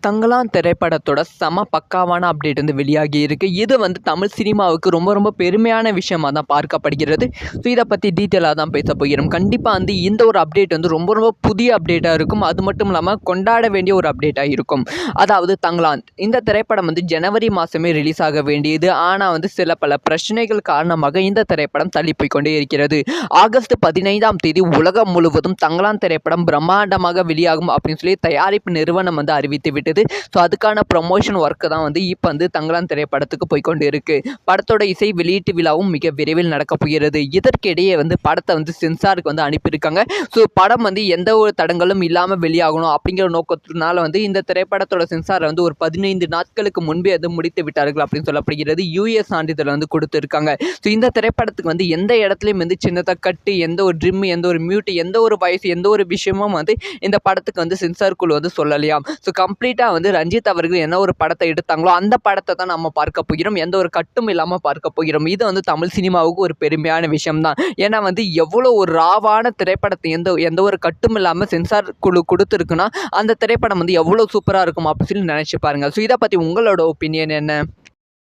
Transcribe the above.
தங்கலான் திரைப்படத்தோட செம பக்காவான அப்டேட் வந்து வெளியாகி இருக்கு. இது வந்து தமிழ் சினிமாவுக்கு ரொம்ப ரொம்ப பெருமையான விஷயமா தான் பார்க்கப்படுகிறது. ஸோ இதை பற்றி டீட்டெயிலாக தான் பேச போகிறோம். கண்டிப்பாக வந்து இந்த ஒரு அப்டேட் வந்து ரொம்ப ரொம்ப புதிய அப்டேட்டாக இருக்கும். அது மட்டும் இல்லாமல் கொண்டாட வேண்டிய ஒரு அப்டேட்டாக இருக்கும். அதாவது தங்கலான் இந்த திரைப்படம் வந்து ஜனவரி மாதமே ரிலீஸ் ஆக வேண்டியது. ஆனால் வந்து சில பல பிரச்சனைகள் காரணமாக இந்த திரைப்படம் தள்ளி போய் கொண்டே இருக்கிறது. ஆகஸ்ட் 15ஆம் தேதி உலகம் முழுவதும் தங்கலான் திரைப்படம் பிரம்மாண்டமாக வெளியாகும் அப்படின்னு சொல்லி தயாரிப்பு நிறுவனம் வந்து அறிவித்து விட்டது. ஸோ அதுக்கான ப்ரொமோஷன் ஒர்க்கு தான் வந்து இப்போ வந்து தங்கலான் திரைப்படத்துக்கு போய்கொண்டு இருக்கு. படத்தோட இசை வெளியீட்டு விழாவும் மிக விரைவில் நடக்க போகிறது. இதற்கிடையே வந்து படத்தை வந்து சென்சாருக்கு வந்து அனுப்பியிருக்காங்க. ஸோ படம் வந்து எந்த ஒரு தடங்களும் இல்லாமல் வெளியாகணும் அப்படிங்கிற நோக்கத்தினால வந்து இந்த திரைப்படத்தோட சென்சாரை வந்து ஒரு 15 நாட்களுக்கு முன்பே வந்து முடித்து விட்டார்கள் அப்படின்னு சொல்லப்படுகிறது. யூஎஸ் சான்றிதழ் வந்து கொடுத்துருக்காங்க. ஸோ இந்த திரைப்படத்துக்கு வந்து எந்த இடத்துலையும் வந்து சின்னதாக கட்டு, எந்த ஒரு ட்ரிம், எந்த ஒரு மியூட், எந்த ஒரு வயசு, எந்த ஒரு விஷயமும் வந்து இந்த படத்துக்கு வந்து சென்சார் குழு வந்து சொல்லலையாம். ஸோ கம்ப்ளீட்டாக வந்து ரஞ்சித் அவர்கள் என்ன ஒரு படத்தை எடுத்தாங்களோ அந்த படத்தை தான் நம்ம பார்க்க போகிறோம். எந்த ஒரு கட்டும் இல்லாமல் பார்க்க போகிறோம். இது வந்து தமிழ் சினிமாவுக்கு ஒரு பெருமையான விஷயம் தான். ஏன்னா வந்து எவ்வளோ ஒரு ராவான திரைப்படத்தை எந்த ஒரு கட்டும் இல்லாமல் சென்சார் குழு கொடுத்துருக்குன்னா அந்த திரைப்படம் வந்து எவ்வளோ சூப்பராக இருக்கும் அப்படின்னு சொல்லி நினச்சி பாருங்கள். ஸோ இதை பற்றி உங்களோட ஒப்பீனியன் என்ன?